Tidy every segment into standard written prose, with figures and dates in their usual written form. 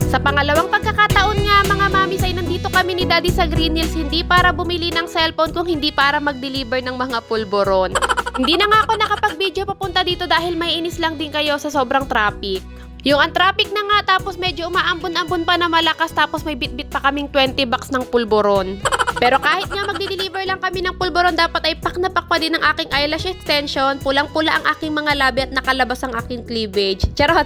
Sa pangalawang pagkakataon nga mga mamis ay nandito kami ni Daddy sa Green Hills hindi para bumili ng cellphone kung hindi para mag-deliver ng mga pulboron. Hindi na nga ako nakapag-video papunta dito dahil may inis lang din kayo sa sobrang traffic. Yung ang traffic na nga tapos medyo umaambon-ambon pa na malakas tapos may bit-bit pa kaming 20 bucks ng pulboron. Pero kahit nga magdi-deliver lang kami ng pulboron, dapat ay pak na pak pa din ang aking eyelash extension, pulang-pula ang aking mga labi at nakalabas ang aking cleavage. Charot!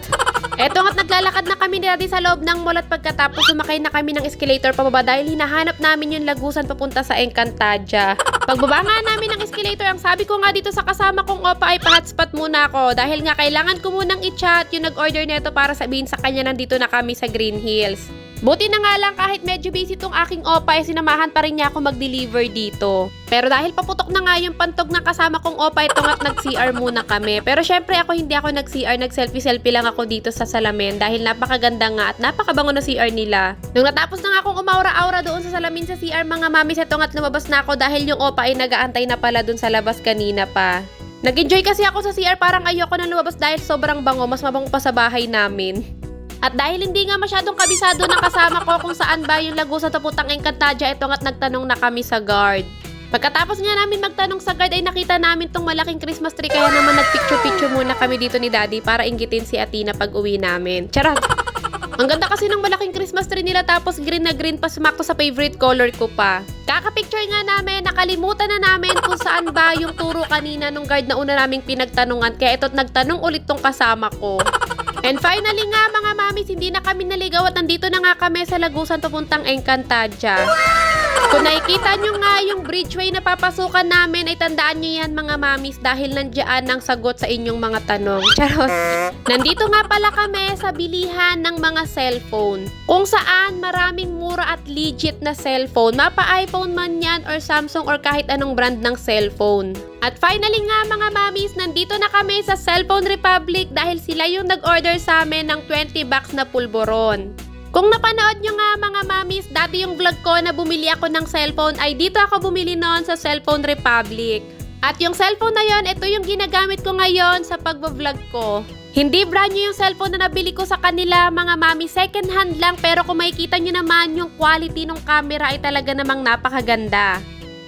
Eto nga't naglalakad na kami ni Daddy sa loob ng mall at pagkatapos sumakay na kami ng escalator pababa dahil hinahanap namin yung lagusan papunta sa Encantadia. Pagbaba nga namin ng escalator, ang sabi ko nga dito sa kasama kong opa ay pa-hotspot muna ako dahil nga kailangan ko munang i-chat yung nag-order neto para sabihin sa kanya nandito na kami sa Green Hills. Buti na nga lang kahit medyo busy tong aking opa ay sinamahan pa rin niya ako mag-deliver dito. Pero dahil paputok na nga yung pantog ng kasama kong opa, ito nga't nag-CR muna kami. Pero syempre hindi ako nag-CR, nag-selfie-selfie lang ako dito sa salamin dahil napakaganda nga at napakabango na CR nila. Nung natapos na nga akong umaura-aura doon sa salamin sa CR mga mamis, ito nga't lumabas na ako dahil yung opa ay nag-aantay na pala doon sa labas kanina pa. Nag-enjoy kasi ako sa CR, parang ayoko na lumabas dahil sobrang bango, mas mabango pa sa bahay namin. At dahil hindi nga masyadong kabisado ng kasama ko kung saan ba yung lagusan papuntang Encantadia, ito nga't nagtanong na kami sa guard. Pagkatapos nga namin magtanong sa guard ay nakita namin tong malaking Christmas tree kaya naman nagpicture-picture muna kami dito ni Daddy para inggitin si Athena pag uwi namin. Charot! Ang ganda kasi ng malaking Christmas tree nila tapos green na green pa, sumakto sa favorite color ko pa. Kaka-picture nga namin, nakalimutan na namin kung saan ba yung turo kanina nung guard na una naming pinagtanungan kaya ito't nagtanong ulit tong kasama ko. And finally nga mga mamis, hindi na kami naligaw at nandito na nga kami sa lagusan papuntang Encantadia. Kung nakikita nyo nga yung bridgeway na papasukan namin ay tandaan nyo yan mga mamis dahil nandiyan ang sagot sa inyong mga tanong. Charot! Nandito nga pala kami sa bilihan ng mga cellphone. Kung saan maraming mura at legit na cellphone. Mapa iPhone man yan or Samsung or kahit anong brand ng cellphone. At finally nga mga mamis, nandito na kami sa Cellphone Republic dahil sila yung nag-order sa amin ng 20 bucks na pulboron. Kung napanood nyo nga mga mamis, dati yung vlog ko na bumili ako ng cellphone ay dito ako bumili noon sa Cellphone Republic. At yung cellphone na yon, ito yung ginagamit ko ngayon sa pagbablog ko. Hindi brand new yung cellphone na nabili ko sa kanila mga mami, second hand lang pero kung makikita nyo naman yung quality ng camera ay talaga namang napakaganda.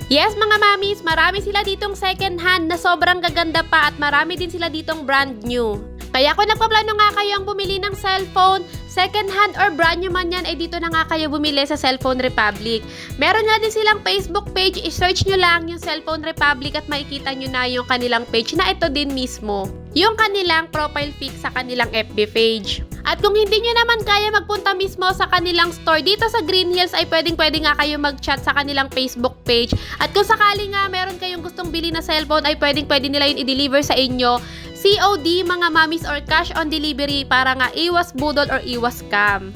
Yes mga mamis, marami sila ditong second hand na sobrang gaganda pa at marami din sila ditong brand new. Kaya kung nagpaplano nga kayong bumili ng cellphone, second hand or brand new man yan, ay dito na nga kayo bumili sa Cellphone Republic. Meron nga din silang Facebook page, i-search nyo lang yung Cellphone Republic at makikita nyo na yung kanilang page na ito din mismo. Yung kanilang profile pic sa kanilang FB page. At kung hindi nyo naman kaya magpunta mismo sa kanilang store dito sa Green Hills ay pwedeng-pwede nga kayo mag-chat sa kanilang Facebook page. At kung sakali nga meron kayong gustong bili na cellphone ay pwedeng-pwede nila yun i-deliver sa inyo COD mga mamis or cash on delivery para nga iwas budol or iwas scam.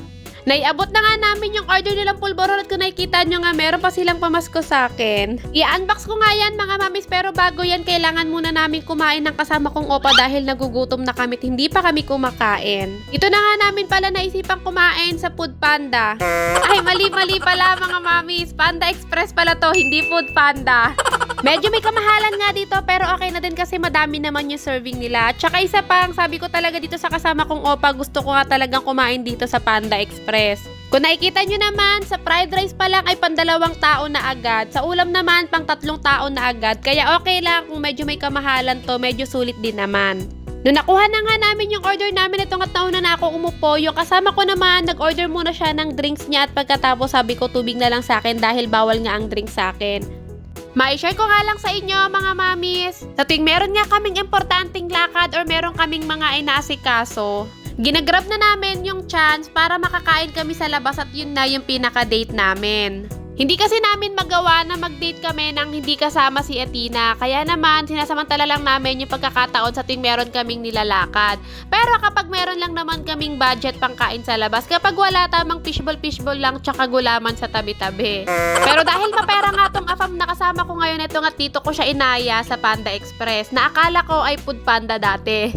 Naiabot na nga namin yung order nilang pulboron at kung nakikita nyo nga meron pa silang pamasko sa akin. I-unbox ko nga yan mga mamis pero bago yan kailangan muna namin kumain ng kasama kong opa dahil nagugutom na kami at hindi pa kami kumakain. Ito na nga namin pala naisipang kumain sa Food Panda. Ay mali pala mga mamis, Panda Express pala to, hindi Food Panda. Medyo may kamahalan nga dito pero okay na din kasi madami naman yung serving nila. Tsaka isa pang sabi ko talaga dito sa kasama kong opa, gusto ko nga talagang kumain dito sa Panda Express. Kung nakikita nyo naman, sa fried rice pa lang ay pang-2 tao na agad. Sa ulam naman, pang-3 tao na agad. Kaya okay lang kung medyo may kamahalan to, medyo sulit din naman. Nung nakuha na nga namin yung order namin, itong at nauna na ako umupo. Yung kasama ko naman, nag-order muna siya ng drinks niya at pagkatapos sabi ko tubig na lang sa akin dahil bawal nga ang drink sa akin. Ma-share ko nga lang sa inyo mga mamis. Sa tuwing meron nga kaming importanteng lakad or meron kaming mga inaasikaso, ginagrab na namin yung chance para makakain kami sa labas at yun na yung pinaka-date namin. Hindi kasi namin magawa na mag-date kami nang hindi kasama si Athena. Kaya naman, sinasamantala lang namin yung pagkakataon sa tuwing meron kaming nilalakad. Pero kapag meron lang naman kaming budget pang kain sa labas, kapag wala tamang fishball lang tsaka gulaman sa tabi-tabi. Pero dahil mapera nga tong afam na kasama ko ngayon, ito nga tito ko siya inaya sa Panda Express na akala ko ay Food Panda dati.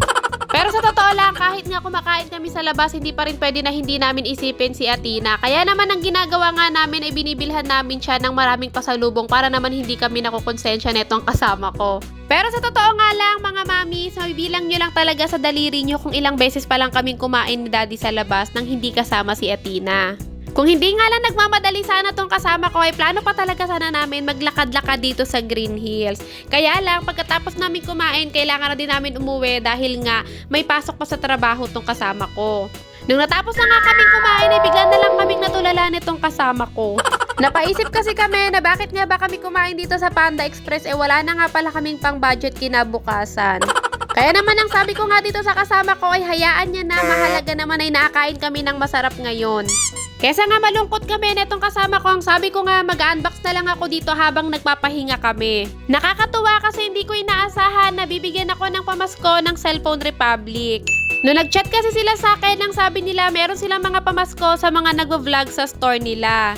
Pero sa totoo lang, kahit nga kumakain kami sa labas, hindi pa rin pwede na hindi namin isipin si Athena. Kaya naman ang ginagawa nga namin ay binibilhan namin siya ng maraming pasalubong para naman hindi kami nakukonsensya netong kasama ko. Pero sa totoo nga lang mga mami, mabibilang nyo lang talaga sa daliri nyo kung ilang beses pa lang kaming kumain ni Daddy sa labas nang hindi kasama si Athena. Kung hindi nga lang nagmamadali sana tong kasama ko ay plano pa talaga sana namin maglakad-lakad dito sa Green Hills. Kaya lang pagkatapos namin kumain, kailangan na din namin umuwi dahil nga may pasok pa sa trabaho tong kasama ko. Nung natapos na nga kaming kumain ay bigla na lang kaming natulala nitong kasama ko. Napaisip kasi kami na bakit nga ba kami kumain dito sa Panda Express wala na nga pala kaming pang budget kinabukasan. Kaya naman ang sabi ko nga dito sa kasama ko ay hayaan niya na, mahalaga naman ay nakakain kami ng masarap ngayon. Kesa nga malungkot kami netong kasama ko, ang sabi ko nga mag-unbox na lang ako dito habang nagpapahinga kami. Nakakatuwa kasi hindi ko inaasahan na bibigyan ako ng pamasko ng Cellphone Republic. Noong nag-chat kasi sila sa akin, ang sabi nila meron silang mga pamasko sa mga nagvo-vlog sa store nila.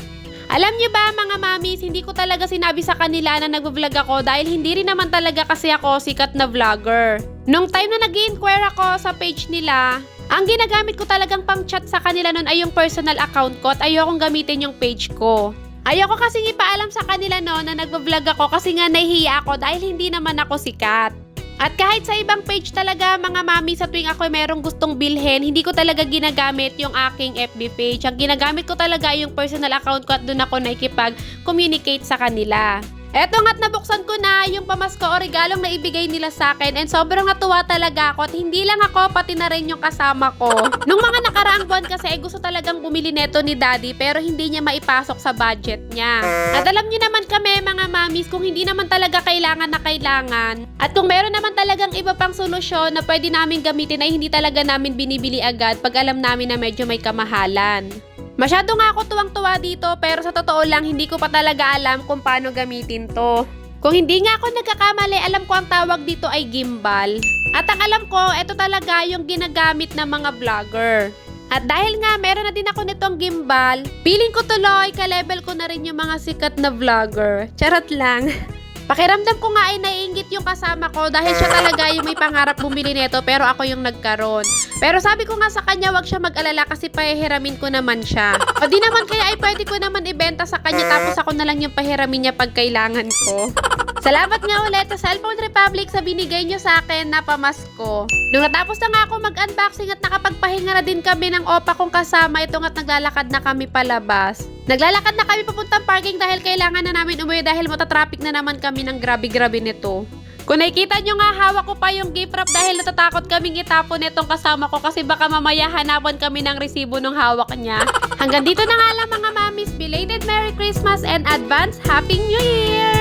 Alam niyo ba mga mamis, hindi ko talaga sinabi sa kanila na nagvo-vlog ako dahil hindi rin naman talaga kasi ako sikat na vlogger. Nung time na nag-inquire ako sa page nila, ang ginagamit ko talagang pang chat sa kanila nun ay yung personal account ko at ayokong gamitin yung page ko. Ayoko kasing ipaalam sa kanila no na nagvo-vlog ako kasi nga nahihiya ako dahil hindi naman ako sikat. At kahit sa ibang page talaga mga mami, sa tuwing ako merong gustong bilhin, hindi ko talaga ginagamit yung aking FB page. Ang ginagamit ko talaga yung personal account ko at doon ako nakikipag-communicate sa kanila. Eto nga't nabuksan ko na yung pamasko o regalong na ibigay nila sa akin and sobrang natuwa talaga ako at hindi lang ako, pati na rin yung kasama ko. Nung mga nakaraang buwan kasi gusto talagang bumili neto ni Daddy pero hindi niya maipasok sa budget niya. At alam niyo naman kami mga mamis, kung hindi naman talaga kailangan na kailangan at kung meron naman talagang iba pang solusyon na pwede namin gamitin ay hindi talaga namin binibili agad pag alam namin na medyo may kamahalan. Masyado nga ako tuwang-tuwa dito pero sa totoo lang hindi ko pa talaga alam kung paano gamitin to. Kung hindi nga ako nagkakamali, alam ko ang tawag dito ay gimbal. At ang alam ko, ito talaga yung ginagamit ng mga vlogger. At dahil nga meron na din ako nitong gimbal, feeling ko tuloy ka-level ko na rin yung mga sikat na vlogger. Charot lang. Pakiramdam ko nga ay naiinggit yung kasama ko dahil siya talaga yung may pangarap bumili nito pero ako yung nagkaroon. Pero sabi ko nga sa kanya wag siya mag-alala kasi pahihiramin ko naman siya. O di naman kaya ay pwede ko naman ibenta sa kanya tapos ako na lang yung pahiramin niya pag kailangan ko. Salamat nga ulit sa Cellphone Republic sa binigay niyo sa akin na pamasko. Nung natapos na nga ako mag-unboxing at nakapagpahinga na din kami ng opa kong kasama, ito nga't naglalakad na kami palabas. Naglalakad na kami papuntang parking dahil kailangan na namin umuwi dahil matatraffic na naman kami ng grabe-grabe nito. Kung nakikita nyo nga, hawak ko pa yung gift wrap dahil natatakot kaming itapon itong kasama ko kasi baka mamaya hanapan kami ng resibo ng hawak niya. Hanggang dito na nga lang mga mamis, belated Merry Christmas and advance Happy New Year!